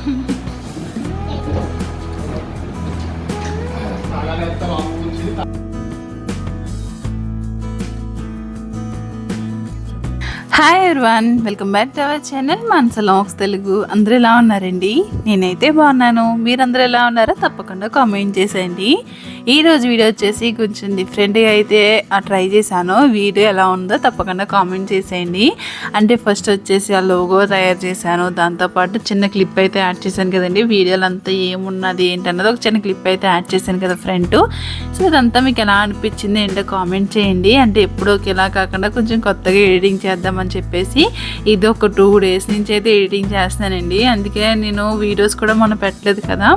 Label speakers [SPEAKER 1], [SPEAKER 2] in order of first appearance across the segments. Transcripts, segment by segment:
[SPEAKER 1] Hi everyone, welcome back to our channel Manasa logs Telugu. అందరూ ఎలా ఉన్నారండి? నేనైతే బాగున్నాను. మీరందరూ ఎలా ఉన్నారో తప్పకుండా కామెంట్ చేసేయండి. ఈరోజు వీడియో వచ్చేసి కొంచెం డిఫరెంట్గా అయితే ట్రై చేశాను. వీడియో ఎలా ఉందో తప్పకుండా కామెంట్ చేసేయండి. అంటే ఫస్ట్ వచ్చేసి ఆ లోగో తయారు చేశాను, దాంతోపాటు చిన్న క్లిప్ అయితే యాడ్ చేశాను కదండి. వీడియోలో అంతా ఏమున్నది ఏంటన్నది ఒక చిన్న క్లిప్ అయితే యాడ్ చేశాను కదా ఫ్రంట్. సో ఇదంతా మీకు ఎలా అనిపించింది ఏంటో కామెంట్ చేయండి. అంటే ఎప్పుడూ ఒకేలా కాకుండా కొంచెం కొత్తగా ఎడిటింగ్ చేద్దామని చెప్పేసి ఇది ఒక 2 days నుంచి అయితే ఎడిటింగ్ చేస్తానండి. అందుకే నేను వీడియోస్ కూడా మొన్న పెట్టలేదు కదా.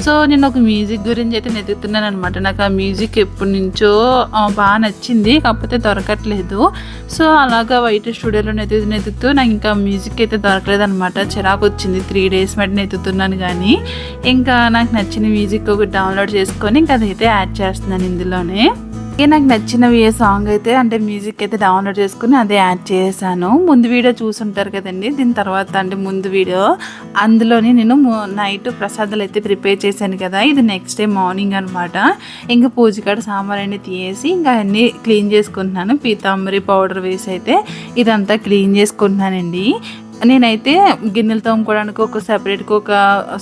[SPEAKER 1] సో నేను ఒక మ్యూజిక్ గురించి అయితే వెతుకుతున్నాను అనమాట. నాకు ఆ మ్యూజిక్ ఎప్పటి నుంచో బాగా నచ్చింది, కాకపోతే దొరకట్లేదు. సో అలాగా వైట్ స్టూడియోలో వెతుకుతూ నాకు ఇంకా మ్యూజిక్ అయితే దొరకలేదు అనమాట. చిరాకు వచ్చింది. 3 days మట్టి వెతుకుతున్నాను కానీ ఇంకా నాకు నచ్చిన మ్యూజిక్ ఒకటి డౌన్లోడ్ చేసుకొని ఇంకా అదైతే యాడ్ చేస్తున్నాను ఇందులోనే. నాకు నచ్చిన సాంగ్ అయితే అంటే మ్యూజిక్ అయితే డౌన్లోడ్ చేసుకుని అదే యాడ్ చేశాను. ముందు వీడియో చూసుంటారు కదండి. దీని తర్వాత అంటే ముందు వీడియో అందులోని నేను నైట్ ప్రసాదాలు అయితే ప్రిపేర్ చేశాను కదా. ఇది నెక్స్ట్ డే మార్నింగ్ అనమాట. ఇంకా పూజకాడ సాంబార్ అన్ని తీసి ఇంకా అన్నీ క్లీన్ చేసుకుంటున్నాను. పీతాంబరి పౌడర్ వేసి అయితే ఇదంతా క్లీన్ చేసుకుంటున్నానండి. నేనైతే గిన్నెలు తోముకోవడానికి ఒక సపరేట్గా ఒక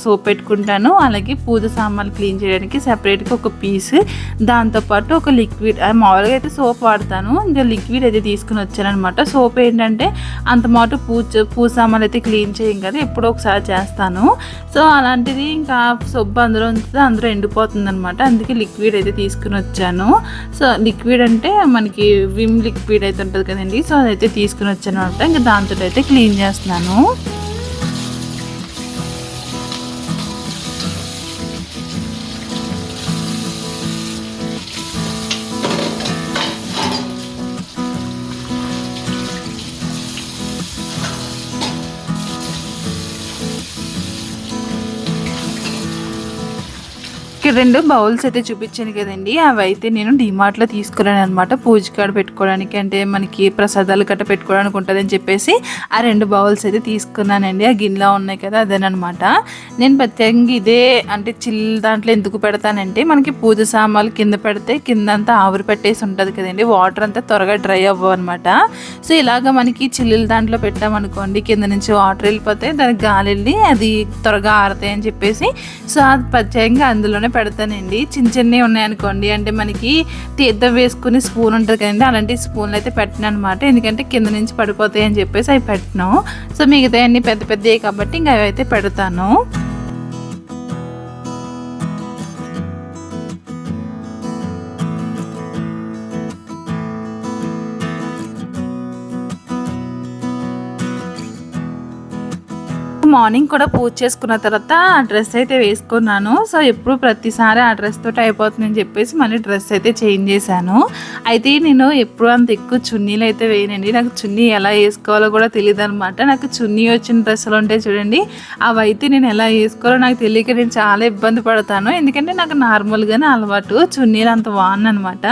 [SPEAKER 1] సోప్ పెట్టుకుంటాను. అలాగే పూజ సామాన్లు క్లీన్ చేయడానికి సపరేట్గా ఒక పీస్, దాంతోపాటు ఒక లిక్విడ్. మామూలుగా అయితే సోప్ వాడతాను, ఇంకా లిక్విడ్ అయితే తీసుకుని వచ్చాను అనమాట. సోప్ ఏంటంటే అంత మాట పూజ సామాన్లు అయితే క్లీన్ చేయం కదా, ఎప్పుడో ఒకసారి చేస్తాను. సో అలాంటిది ఇంకా సోప్ అందులో ఉంచితే అందరూ ఎండిపోతుంది అనమాట. అందుకే లిక్విడ్ అయితే తీసుకుని వచ్చాను. సో లిక్విడ్ అంటే మనకి విమ్ లిక్విడ్ అయితే ఉంటుంది కదండి. సో అదైతే తీసుకుని వచ్చాను అనమాట. ఇంకా దాంతో అయితే క్లీన్ చేస్తాను. ఇక్కడ 2 బౌల్స్ అయితే చూపించాను కదండి. అవి అయితే నేను డిమార్ట్లో తీసుకున్నాను అనమాట. పూజ కాడ పెట్టుకోవడానికి, అంటే మనకి ప్రసాదాలు గట్ట పెట్టుకోవడానికి ఉంటుందని చెప్పేసి ఆ 2 బౌల్స్ అయితే తీసుకున్నానండి. ఆ గిన్నెలో ఉన్నాయి కదా, అదేనమాట. నేను ప్రత్యేకంగా ఇదే అంటే చిల్ దాంట్లో ఎందుకు పెడతానంటే మనకి పూజ సామాన్లు కింద పెడితే కిందంతా ఆవిరి పెట్టేసి ఉంటుంది కదండి, వాటర్ అంతా త్వరగా డ్రై అవ్వవు అనమాట. సో ఇలాగ మనకి చిల్లుల దాంట్లో పెట్టామనుకోండి, కింద నుంచి వాటర్ వెళ్ళిపోతే దానికి గాలి వెళ్ళి అది త్వరగా ఆరుతాయి అని చెప్పేసి సో అది ప్రత్యేకంగా అందులోనే పెడతానండి. చిన్నవి ఉన్నాయనుకోండి, అంటే మనకి తీర్థం వేసుకుని స్పూన్ ఉంటుంది కదండి, అలాంటి స్పూన్లు అయితే పెట్టను అనమాట. ఎందుకంటే కింద నుంచి పడిపోతాయి అని చెప్పేసి అవి పెట్టను. సో మిగతా అన్ని పెద్ద పెద్దవి కాబట్టి ఇంకా అవి అయితే పెడతాను. మార్నింగ్ కూడా పూజ చేసుకున్న తర్వాత ఆ డ్రెస్ అయితే వేసుకున్నాను. సో ఎప్పుడు ప్రతిసారి ఆ డ్రెస్ తోటి అయిపోతుందని చెప్పేసి మళ్ళీ డ్రెస్ అయితే చేంజ్ చేశాను. అయితే నేను ఎప్పుడు అంత ఎక్కువ చున్నీలు అయితే వేయనండి. నాకు చున్నీ ఎలా వేసుకోవాలో కూడా తెలియదు అనమాట. నాకు చున్నీ వచ్చిన డ్రెస్సులు ఉంటాయి చూడండి, అవి అయితే నేను ఎలా వేసుకోవాలో నాకు తెలియక నేను చాలా ఇబ్బంది పడతాను. ఎందుకంటే నాకు నార్మల్గానే అలవాటు, చున్నీలు అంత బాగుంది అనమాట.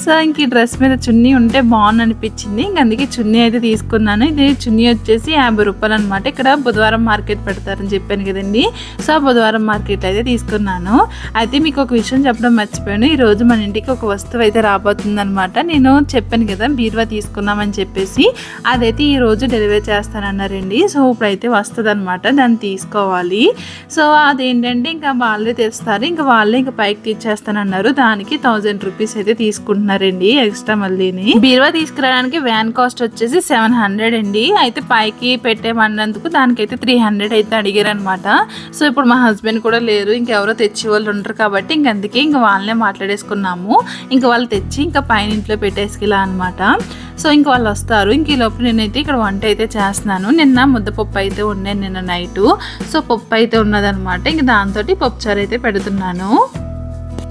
[SPEAKER 1] సో ఇంక ఈ డ్రెస్ మీద చున్నీ ఉంటే బాగుంది అనిపించింది. ఇంక అందుకే చున్నీ అయితే తీసుకున్నాను. ఇది చున్నీ వచ్చేసి 50 రూపాయలు అనమాట. ఇక్కడ బుధవారం మార్కెట్ పెడతారని చెప్పాను కదండి. సో బుధవారం మార్కెట్ అయితే తీసుకున్నాను. అయితే మీకు ఒక విషయం చెప్పడం మర్చిపోయాను. ఈరోజు మన ఇంటికి ఒక వస్తువు అయితే రాబోతుంది అనమాట. నేను చెప్పాను కదా బీరువా తీసుకున్నామని చెప్పేసి, అదైతే ఈరోజు డెలివరీ చేస్తానన్నారండి. సో ఇప్పుడైతే వస్తుంది అనమాట, దాన్ని తీసుకోవాలి. సో అదేంటంటే ఇంకా వాళ్ళే తెస్తారు, ఇంకా వాళ్ళే ఇంకా పైకి తీర్చేస్తానన్నారు. దానికి 1000 రూపీస్ అయితే తీసుకుంటున్నారండి ఎక్స్ట్రా. మళ్ళీని బీరువా తీసుకురావడానికి వ్యాన్ కాస్ట్ వచ్చేసి 700 అండి. అయితే పైకి పెట్టేమన్నందుకు దానికైతే 300 అయితే అడిగారు అనమాట. సో ఇప్పుడు మా హస్బెండ్ కూడా లేరు, ఇంకెవరో తెచ్చి వాళ్ళు ఉంటారు కాబట్టి ఇంక అందుకే ఇంకా వాళ్ళనే మాట్లాడేసుకున్నాము. ఇంకా వాళ్ళు తెచ్చి ఇంకా పైన ఇంట్లో పెట్టేసుకెళ్ళా అనమాట. సో ఇంక వాళ్ళు వస్తారు. ఇంక ఈ లోపల నేనైతే ఇక్కడ వంట అయితే చేస్తున్నాను. నిన్న ముద్దపప్పు అయితే ఉన్నాను నిన్న నైటు. సో పప్పు అయితే ఉన్నదనమాట. ఇంక దాంతో పప్పుచారు అయితే పెడుతున్నాను.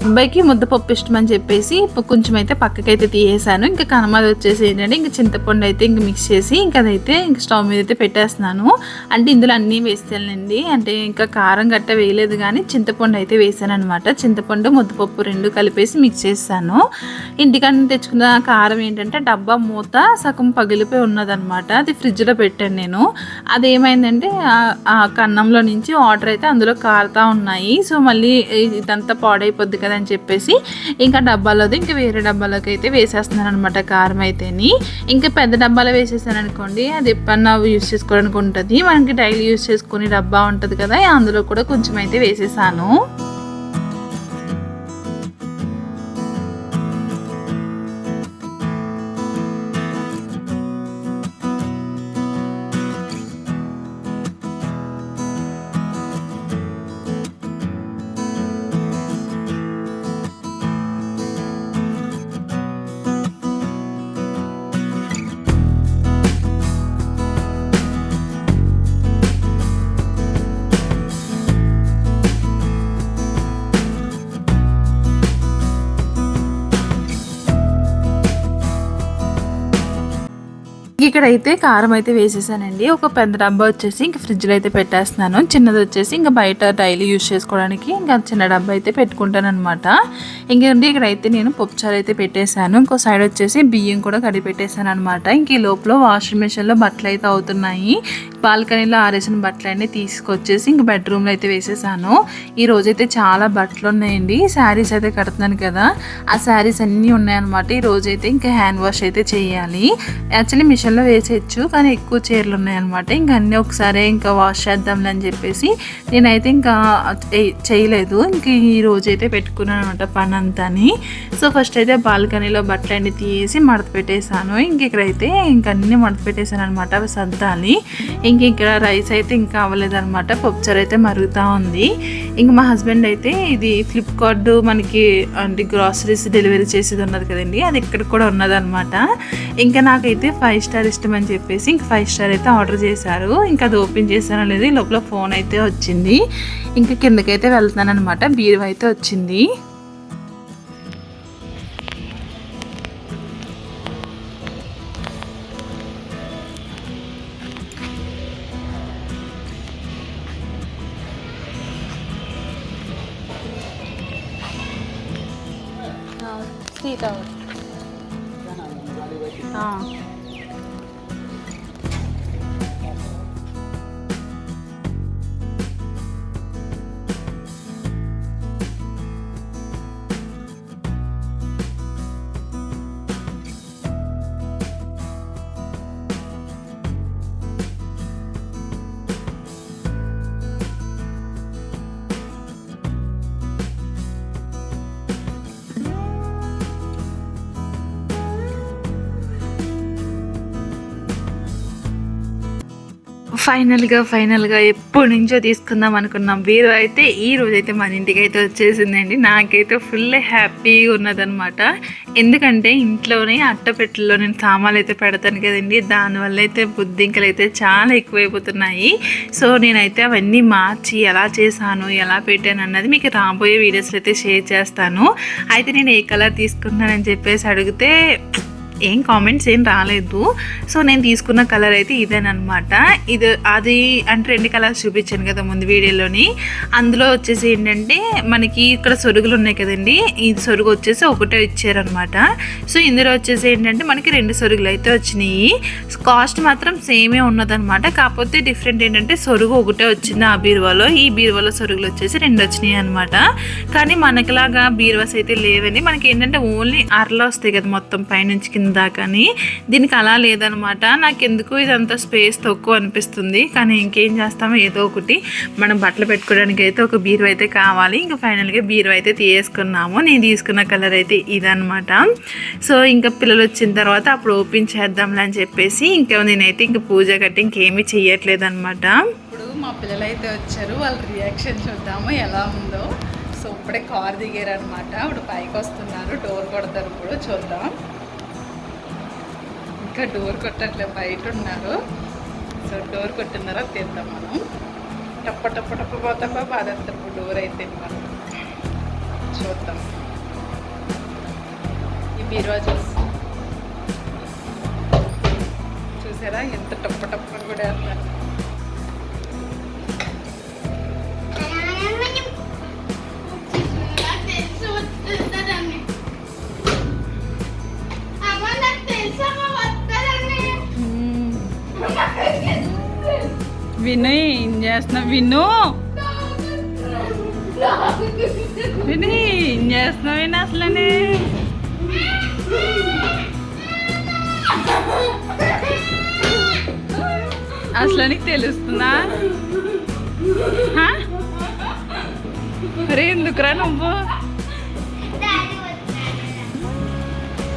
[SPEAKER 1] అబ్బాయికి ముద్దపప్పు ఇష్టం అని చెప్పేసి కొంచెం అయితే పక్కకైతే తీసేసాను. ఇంకా కనమాది వచ్చేసి ఏంటంటే ఇంక చింతపండు అయితే ఇంక మిక్స్ చేసి ఇంకా అదైతే ఇంక స్టవ్ మీద అయితే పెట్టేస్తున్నాను. అంటే ఇందులో అన్నీ వేస్తానండి, అంటే ఇంకా కారం గట్ట వేయలేదు కానీ చింతపండు అయితే వేసాను అనమాట. చింతపండు ముద్దపప్పు రెండు కలిపేసి మిక్స్ చేస్తాను. ఇంటికాడ తెచ్చుకున్న కారం ఏంటంటే డబ్బా మూత సగం పగిలిపోయి ఉన్నదనమాట. అది ఫ్రిడ్జ్లో పెట్టాను నేను. అదేమైందంటే ఆ కన్నంలో నుంచి వాటర్ అయితే అందులో కారుతూ ఉన్నాయి. సో మళ్ళీ ఇదంతా పాడైపోద్ది కదా అని చెప్పేసి ఇంకా డబ్బాలోది ఇంకా వేరే డబ్బాలోకి అయితే వేసేస్తున్నాను అనమాట కారం అయితేని. ఇంకా పెద్ద డబ్బాలో వేసేసాను అనుకోండి, అది ఎప్పుడన్నా యూజ్ చేసుకోవడానికి ఉంటుంది, మనకి డైలీ యూజ్ చేసుకునే డబ్బా ఉంటుంది కదా, అందులో కూడా కొంచెం అయితే వేసేసాను. ఇక్కడైతే కారం అయితే వేసేసానండి. ఒక పెద్ద డబ్బా వచ్చేసి ఇంక ఫ్రిడ్జ్లో అయితే పెట్టేస్తున్నాను. చిన్నది వచ్చేసి ఇంకా బయట డైలీ యూజ్ చేసుకోవడానికి ఇంకా చిన్న డబ్బా అయితే పెట్టుకుంటాను అనమాట. ఇంకేంటి ఇక్కడైతే నేను పప్పుచారు అయితే పెట్టేశాను. ఇంకో సైడ్ వచ్చేసి బియ్యం కూడా కడిగి పెట్టేశాను అనమాట. ఇంక ఈ లోపల వాషింగ్ మిషన్లో బట్టలు అయితే అవుతున్నాయి. బాల్కనీలో ఆరేసిన బట్టలు అన్నీ తీసుకొచ్చేసి ఇంక బెడ్రూమ్లో అయితే వేసేసాను. ఈ రోజైతే చాలా బట్టలు ఉన్నాయండి. శారీస్ అయితే కడుతున్నాను కదా, ఆ శారీస్ అన్నీ ఉన్నాయన్నమాట. ఈ రోజైతే ఇంకా హ్యాండ్ వాష్ అయితే చేయాలి. యాక్చువల్లీ మిషన్లో వేసేయచ్చు కానీ ఎక్కువ చీరలు ఉన్నాయన్నమాట. ఇంకా అన్నీ ఒకసారి ఇంకా వాష్ చేద్దాంలే అని చెప్పేసి నేనైతే ఇంకా చేయలేదు. ఇంక ఈ రోజైతే పెట్టుకున్నాను అనమాట పని అంతాని. సో ఫస్ట్ అయితే బాల్కనీలో బట్టలు అన్నీ తీసి మడత పెట్టేశాను. ఇంక ఇక్కడైతే ఇంక అన్నీ మడత పెట్టేశాను అనమాట. అవి సర్దాలి. ఇంక ఇక్కడ రైస్ అయితే ఇంకా అవ్వలేదన్నమాట. పప్పుచారు అయితే మరుగుతూ ఉంది. ఇంక మా హస్బెండ్ అయితే ఇది ఫ్లిప్కార్ట్ మనకి అంటే గ్రాసరీస్ డెలివరీ చేసేది ఉన్నది కదండి, అది ఇక్కడ కూడా ఉన్నదన్నమాట. ఇంకా నాకైతే 5 స్టార్ ఇష్టం అని చెప్పేసి ఇంక 5 స్టార్ అయితే ఆర్డర్ చేశారు. ఇంకా అది ఓపెన్ చేశానో లేదు, ఈ లోపల ఫోన్ అయితే వచ్చింది. ఇంకా కిందకైతే వెళ్తున్నాను అనమాట. బీరువా అయితే వచ్చింది. ఫైనల్గా ఎప్పటి నుంచో తీసుకుందాం అనుకున్నాం బీరువా అయితే ఈ రోజైతే మన ఇంటికి అయితే వచ్చేసిందండి. నాకైతే ఫుల్ హ్యాపీగా ఉన్నదనమాట. ఎందుకంటే ఇంట్లోనే అట్టపెట్టెలో నేను సామాన్లు అయితే పెడతాను కదండి, దానివల్ల అయితే బుద్ధింకలు అయితే చాలా ఎక్కువైపోతున్నాయి. సో నేనైతే అవన్నీ మార్చి ఎలా చేశాను ఎలా పెట్టాను అన్నది మీకు రాబోయే వీడియోస్లో అయితే షేర్ చేస్తాను. అయితే నేను ఏ కలర్ తీసుకున్నానని చెప్పేసి అడిగితే ఏం కామెంట్స్ ఏం రాలేదు. సో నేను తీసుకున్న కలర్ అయితే ఇదేనమాట. ఇది అది అంటే 2 కలర్స్ చూపించాను కదా ముందు వీడియోలోని. అందులో వచ్చేసి ఏంటంటే మనకి ఇక్కడ సొరుగులు ఉన్నాయి కదండి, ఈ సొరుగు వచ్చేసి ఒకటే ఇచ్చారనమాట. సో ఇందులో వచ్చేసి ఏంటంటే మనకి 2 సొరుగులు అయితే వచ్చినాయి. కాస్ట్ మాత్రం సేమే ఉన్నదనమాట. కాకపోతే డిఫరెంట్ ఏంటంటే సొరుగు ఒకటే వచ్చింది ఆ బీరువాలో, ఈ బీరువాలో సొరుగులు వచ్చేసి 2 వచ్చినాయి అనమాట. కానీ మనకిలాగా బీరువాస్ అయితే లేవని, మనకి ఏంటంటే ఓన్లీ అరలో వస్తాయి కదా మొత్తం పైనుంచి కింద దాకాని, దీనికి అలా లేదనమాట. నాకు ఎందుకు ఇదంతా స్పేస్ తక్కువ అనిపిస్తుంది. కానీ ఇంకేం చేస్తామో ఏదో ఒకటి మనం బట్టలు పెట్టుకోవడానికి అయితే ఒక బీరువా అయితే కావాలి. ఇంకా ఫైనల్గా బీరువా అయితే తీసుకున్నాము. నేను తీసుకున్న కలర్ అయితే ఇదనమాట. సో ఇంకా పిల్లలు వచ్చిన తర్వాత అప్పుడు ఓపెన్ చేద్దాంలే అని చెప్పేసి ఇంకా నేనైతే ఇంకా పూజ గట్టి ఇంకేమీ చెయ్యట్లేదు అనమాట. ఇప్పుడు మా పిల్లలు అయితే వచ్చారు, వాళ్ళ రియాక్షన్ చూద్దాము ఎలా ఉందో. సో ఇప్పుడే కార్ దిగారు అనమాట. ఇప్పుడు పైకి వస్తున్నారు, డోర్ కొడతారు. ఇప్పుడు చూద్దాం. ఇంకా డోర్ కొట్టట్లే, బయట ఉన్నారు. సో డోర్ కొట్టినారా తీద్దాం మనం. టప్ప టప్ప టప్ప పోతప్ప బాధేస్తారు డోర్ అయితే మనం. చూద్దాం. ఈ బీరువా చూసారా ఎంత టప్ప టప్పని కూడా వేస్తున్నారు. విను ఏం చేస్తున్నావు? విను ఏం చేస్తున్నావు? విను అసలనే నీకు తెలుస్తుందా? అరే ఎందుకురా నువ్వు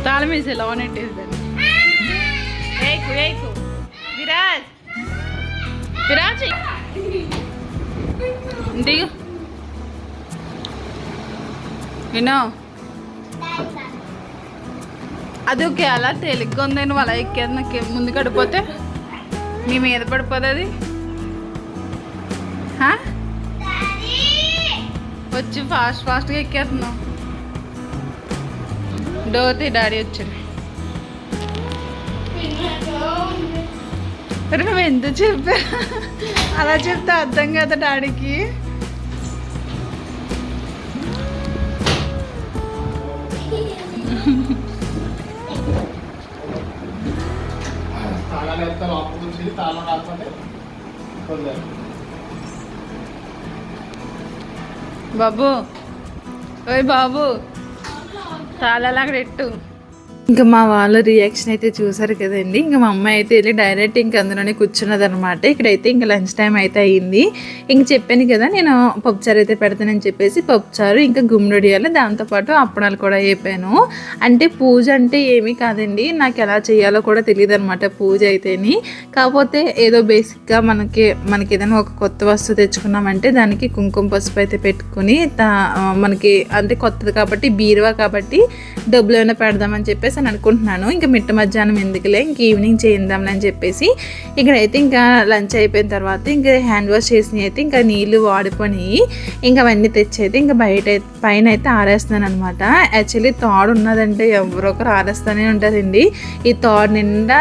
[SPEAKER 1] తాళం వేసి ఎలా నెట్టేసాను. విరాజ్ విరాజ్ దిగు. వినో అది ఓకే, అలా తేలిగ్గా ఉంది. నువ్వు అలా ఎక్కేది నాకు ముందు కడిపోతే నీ మీద పడిపోదు. అది వచ్చి ఫాస్ట్గా ఎక్కేస్తున్నావు. డోర్ తీ, డాడీ వచ్చాడు. నువ్వు ఎందుకు చెప్పా అలా చెప్తే అర్థం కదా డాడీకి. బాబు ఓయ్ బాబు తాళాలు అక్కడ ఎట్టు. ఇంకా మా వాళ్ళ రియాక్షన్ అయితే చూసారు కదండి. ఇంకా మా అమ్మాయి అయితే వెళ్ళి డైరెక్ట్ ఇంక అందులోనే కూర్చున్నది అనమాట. ఇక్కడైతే ఇంకా లంచ్ టైం అయితే అయ్యింది. ఇంక చెప్పాను కదా నేను పప్పుచారు అయితే పెడతానని చెప్పేసి పప్పుచారు ఇంకా గుమ్మడియాలి, దాంతోపాటు అప్పడాలు కూడా వేపాను. అంటే పూజ అంటే ఏమీ కాదండి, నాకు ఎలా చేయాలో కూడా తెలియదు అనమాట పూజ అయితేని. కాకపోతే ఏదో బేసిక్గా మనకి ఏదైనా ఒక కొత్త వస్తువు తెచ్చుకున్నామంటే దానికి కుంకుమ పసుపు అయితే పెట్టుకుని మనకి అంటే కొత్తది కాబట్టి బీరువా కాబట్టి డబ్బులు ఏమైనా పెడదామని చెప్పేసి అని అనుకుంటున్నాను. ఇంకా మిట్ట మధ్యాహ్నం ఎందుకులే ఇంక ఈవినింగ్ చేద్దాంలే అని చెప్పేసి ఇక్కడైతే ఇంకా లంచ్ అయిపోయిన తర్వాత ఇంకా హ్యాండ్ వాష్ చేసినవి అయితే ఇంకా నీళ్ళు వాడిపోయి ఇంకా అవన్నీ తెచ్చైతే ఇంకా పైన అయితే ఆరేస్తున్నాను అనమాట. యాక్చువల్లీ తాడు ఉన్నదంటే ఎవరొకరు ఆరేస్తూనే ఉంటుందండి. ఈ తాడు నిండా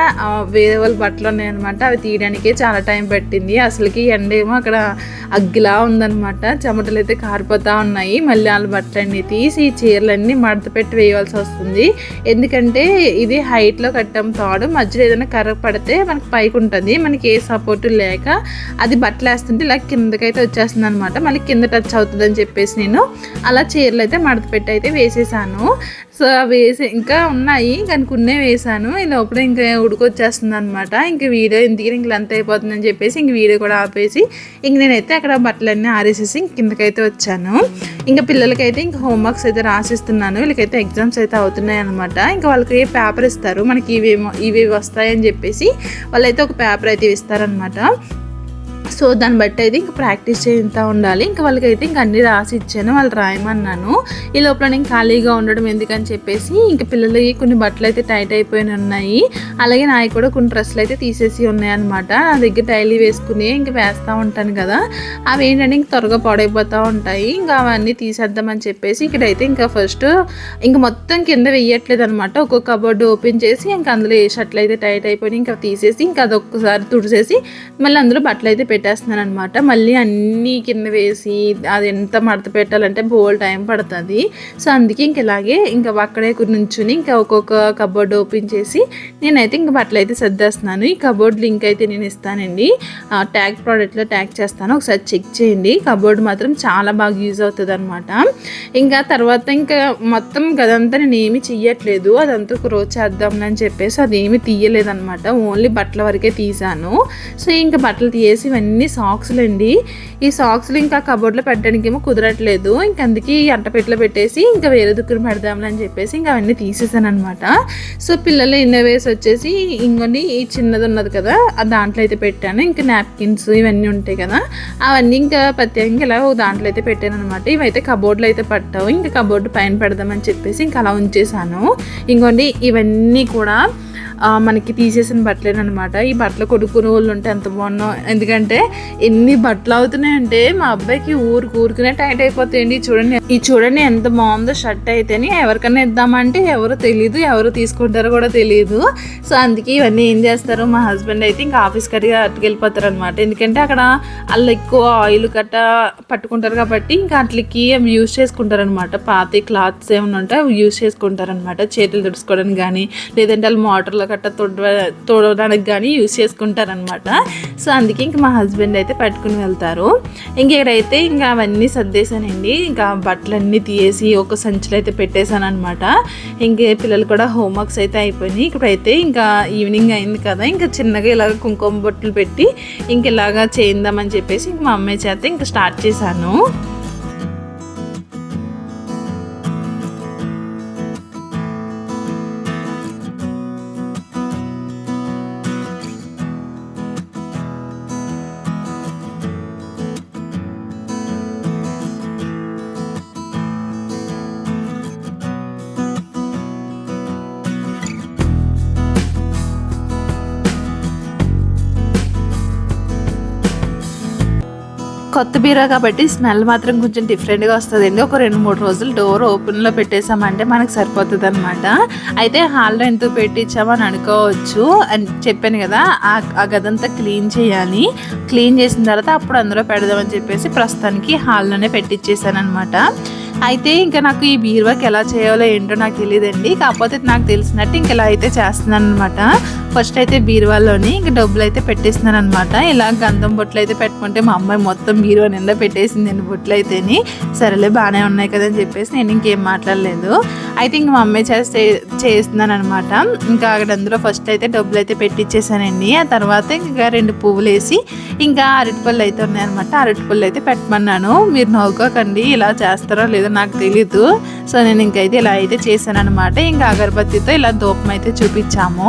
[SPEAKER 1] వేరే వాళ్ళ బట్టలు ఉన్నాయన్నమాట. అవి తీయడానికే చాలా టైం పట్టింది. అసలుకి ఎండ ఏమో అక్కడ అగ్గిలా ఉందనమాట. చెమటలు అయితే కారిపోతూ ఉన్నాయి. మళ్ళీ వాళ్ళ బట్టలన్నీ తీసి చీరలన్నీ మడత పెట్టి వేయవలసి వస్తుంది. ఎందుకంటే ఇది హైట్లో కట్టాం తాడు, మధ్యలో ఏదైనా కర్ర పడితే మనకి పైకి ఉంటుంది, మనకి ఏ సపోర్టు లేక అది బట్టలు వేస్తుంటే ఇలా కిందకైతే వచ్చేస్తుంది అనమాట. మళ్ళీ కింద టచ్ అవుతుంది అని చెప్పేసి నేను అలా చీరలు అయితే మడత పెట్టి అయితే వేసేసాను. సో వేసి ఇంకా ఉన్నాయి కనుక్కునే వేసాను. ఈ లోపల ఇంకా ఉడికొచ్చేస్తుంది అనమాట. ఇంకా వీడియో ఎందుకు ఇంక లెంత్ అయిపోతుందని చెప్పేసి ఇంక వీడియో కూడా ఆపేసి ఇంక నేనైతే అక్కడ బట్టలన్నీ ఆరేసేసి కిందకైతే వచ్చాను. ఇంకా పిల్లలకైతే ఇంకా హోంవర్క్స్ అయితే రాసిస్తున్నాను. వీళ్ళకైతే ఎగ్జామ్స్ అయితే అవుతున్నాయి అనమాట. ఇంకా వాళ్ళకి పేపర్ ఇస్తారు, మనకి ఇవి వస్తాయని చెప్పేసి వాళ్ళైతే ఒక పేపర్ అయితే ఇస్తారనమాట. సో దాన్ని బట్టి అయితే ఇంకా ప్రాక్టీస్ చేస్తూ ఉండాలి. ఇంకా వాళ్ళకైతే ఇంక అన్నీ రాసి ఇచ్చాను, వాళ్ళు రాయమన్నాను. ఈ లోపల నేను ఖాళీగా ఉండడం ఎందుకని చెప్పేసి ఇంకా పిల్లలకి కొన్ని బట్టలు అయితే టైట్ అయిపోయి ఉన్నాయి. అలాగే నాకు కూడా కొన్ని డ్రెస్సులు అయితే తీసేసి ఉన్నాయన్నమాట. నా దగ్గర డైలీ వేసుకుని ఇంకా వేస్తూ ఉంటాను కదా, అవి ఏంటంటే ఇంక త్వరగా పాడైపోతూ ఉంటాయి. ఇంకా అవన్నీ తీసేద్దామని చెప్పేసి ఇక్కడైతే ఇంకా ఫస్ట్ ఇంకా మొత్తం కింద వేయట్లేదు అనమాట. ఒక్కొక్క కబోర్డు ఓపెన్ చేసి ఇంకా అందులో ఏ షర్ట్లు అయితే టైట్ అయిపోయి ఇంకా తీసేసి ఇంకా అదొక్కసారి తుడిసేసి మళ్ళీ అందులో బట్టలు అయితే పెట్టేస్తున్నాను అనమాట. మళ్ళీ అన్నీ కింద వేసి అది ఎంత మడత పెట్టాలంటే బోల్ టైం పడుతుంది. సో అందుకే ఇంక ఇలాగే ఇంకా అక్కడే నుంచుని ఇంకా ఒక్కొక్క కబోర్డ్ ఓపెన్ చేసి నేనైతే ఇంక బట్టలు అయితే సర్దేస్తున్నాను. ఈ కబోర్డ్ లింక్ అయితే నేను ఇస్తానండి, ట్యాగ్ ప్రోడక్ట్లో ట్యాగ్ చేస్తాను, ఒకసారి చెక్ చేయండి. కబోర్డ్ మాత్రం చాలా బాగా యూజ్ అవుతుంది అనమాట. ఇంకా తర్వాత ఇంకా మొత్తం గదంతా నేను ఏమీ చెయ్యట్లేదు, అదంతా ఒక రోజు చేద్దామని చెప్పేసి అదేమీ తీయలేదన్నమాట, ఓన్లీ బట్టల వరకే తీసాను. సో ఇంకా బట్టలు తీసేసి ఇవన్నీ సాక్స్లు అండి. ఈ సాక్స్లు ఇంకా కబోర్డ్లో పెట్టడానికి ఏమో కుదరట్లేదు. ఇంక అందుకే ఈ అట్టపెట్టలో పెట్టేసి ఇంకా వేరే దుక్కుని పెడదాంలని చెప్పేసి ఇంకా అవన్నీ తీసేసాను అనమాట. సో పిల్లలు ఇన్నోవేస్ వచ్చేసి ఇంకొన్ని ఈ చిన్నది ఉన్నది కదా దాంట్లో అయితే పెట్టాను. ఇంకా నాప్కిన్స్ ఇవన్నీ ఉంటాయి కదా అవన్నీ ఇంకా ప్రత్యేకంగా ఇలా దాంట్లో అయితే పెట్టాను అనమాట. ఇవైతే కబోర్డ్లో అయితే పట్టావు, ఇంకా కబోర్డు పైన పెడదామని చెప్పేసి ఇంకా అలా ఉంచేసాను. ఇంకోండి ఇవన్నీ కూడా మనకి తీసేసిన బట్టలేనమాట. ఈ బట్టలు కొనుక్కునే వాళ్ళు ఉంటే ఎంత బాగున్నాం. ఎందుకంటే ఎన్ని బట్టలు అవుతున్నాయంటే మా అబ్బాయికి ఊరుకునే టైట్ అయిపోతాయండి. చూడండి ఎంత బాగుందో షర్ట్ అయితేని. ఎవరికైనా ఇద్దామంటే ఎవరు తెలియదు, ఎవరు తీసుకుంటారో కూడా తెలియదు. సో అందుకే ఇవన్నీ ఏం చేస్తారు, మా హస్బెండ్ అయితే ఇంకా ఆఫీస్ కట్టిగా అట్టుకెళ్ళిపోతారు అనమాట. ఎందుకంటే అక్కడ వాళ్ళు ఎక్కువ ఆయిల్ గట్ట పట్టుకుంటారు కాబట్టి ఇంకా అట్లకి అవి యూజ్ చేసుకుంటారనమాట. పాత క్లాత్స్ ఏమైనా ఉంటే అవి యూజ్ చేసుకుంటారనమాట. చేతులు తుడుచుకోవడానికి కానీ లేదంటే వాళ్ళు మోటార్లో గట్ట తోడడానికి కానీ యూజ్ చేసుకుంటారనమాట. సో అందుకే ఇంకా మా హస్బెండ్ అయితే పట్టుకుని వెళ్తారు. ఇంకెక్కడైతే ఇంకా అవన్నీ సర్దేశానండి. ఇంకా బట్టలన్నీ తీసి ఒక సంచిలో అయితే పెట్టేశాను అనమాట. ఇంకే పిల్లలు కూడా హోంవర్క్స్ అయితే అయిపోయినాయి. ఇప్పుడైతే ఇంకా ఈవినింగ్ అయింది కదా, ఇంకా చిన్నగా ఇలాగ కుంకుమ బొట్లు పెట్టి ఇంక ఇలాగా చేద్దామని చెప్పేసి మా అమ్మాయి చేత ఇంకా స్టార్ట్ చేశాను. కొత్త బీరా కాబట్టి స్మెల్ మాత్రం కొంచెం డిఫరెంట్గా వస్తుందండి. ఒక 2-3 రోజులు డోర్ ఓపెన్లో పెట్టేసామంటే మనకు సరిపోతుంది అనమాట. అయితే హాల్లో ఎందుకు పెట్టించామని అనుకోవచ్చు. అని చెప్పాను కదా, ఆ గదంతా క్లీన్ చేయాలి. క్లీన్ చేసిన తర్వాత అప్పుడు అందులో పెడదామని చెప్పేసి ప్రస్తుతానికి హాల్లోనే పెట్టించేసాను అనమాట. అయితే ఇంకా నాకు ఈ బీరువాకి ఎలా చేయాలో ఏంటో నాకు తెలియదండి. కాకపోతే నాకు తెలిసినట్టు ఇంక ఇలా అయితే చేస్తున్నాను అనమాట. ఫస్ట్ అయితే బీరువాలోని ఇంక డబ్బులు అయితే పెట్టేస్తున్నాను అనమాట. ఇలా గంధం బొట్లు అయితే పెట్టుకుంటే మా అమ్మాయి మొత్తం బీరువా నిండా పెట్టేసింది అండి బొట్లు అయితేని. సరేలే బాగానే ఉన్నాయి కదా అని చెప్పేసి నేను ఇంకేం మాట్లాడలేదు. అయితే ఇంక మా అమ్మాయి చేస్తున్నాను అనమాట. ఇంకా అక్కడ అందులో ఫస్ట్ అయితే డబ్బులు అయితే పెట్టించేసానండి. ఆ తర్వాత ఇంకా 2 పువ్వులు వేసి ఇంకా అరటిపళ్ళు అయితే ఉన్నాయన్నమాట. అరటిపళ్ళు అయితే పెట్టమన్నాను. మీరు నవ్వుకోకండి, ఇలా చేస్తారో లేదో నాకు తెలీదు. సో నేను ఇంకైతే ఇలా అయితే చేశాను అనమాట. ఇంకా అగరబత్తితో ఇలా ధూపం అయితే చూపించాము.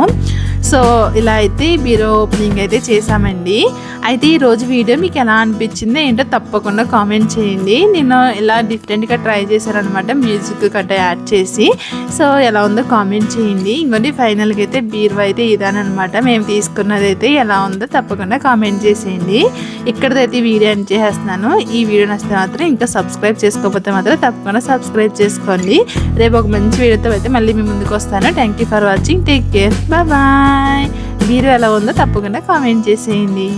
[SPEAKER 1] సో ఇలా అయితే బీరో ఓపెనింగ్ అయితే చేసామండి. అయితే ఈరోజు వీడియో మీకు ఎలా అనిపించిందో ఏంటో తప్పకుండా కామెంట్ చేయండి. నేను ఇలా డిఫరెంట్గా ట్రై చేశాను అనమాట, మ్యూజిక్ గట్రా యాడ్ చేసి. సో ఎలా ఉందో కామెంట్ చేయండి. ఇంకోటి ఫైనల్గా అయితే బీరువా అయితే ఇదానమాట. మేము తీసుకున్నది అయితే ఎలా ఉందో తప్పకుండా కామెంట్ చేసేయండి. ఇక్కడైతే వీడియో ఎండ్ చేసేస్తున్నాను. ఈ వీడియో నచ్చితే మాత్రం ఇంకా సబ్స్క్రైబ్ చేసుకోకపోతే మాత్రం తప్పకుండా సబ్స్క్రైబ్ చేసుకోండి. రేపు ఒక మంచి వీడియోతో అయితే మళ్ళీ మీ ముందుకు వస్తాను. Thank you for watching. Take care. Bye. బీరువా ఎలా ఉందో తప్పకుండా కామెంట్ చేసేయండి.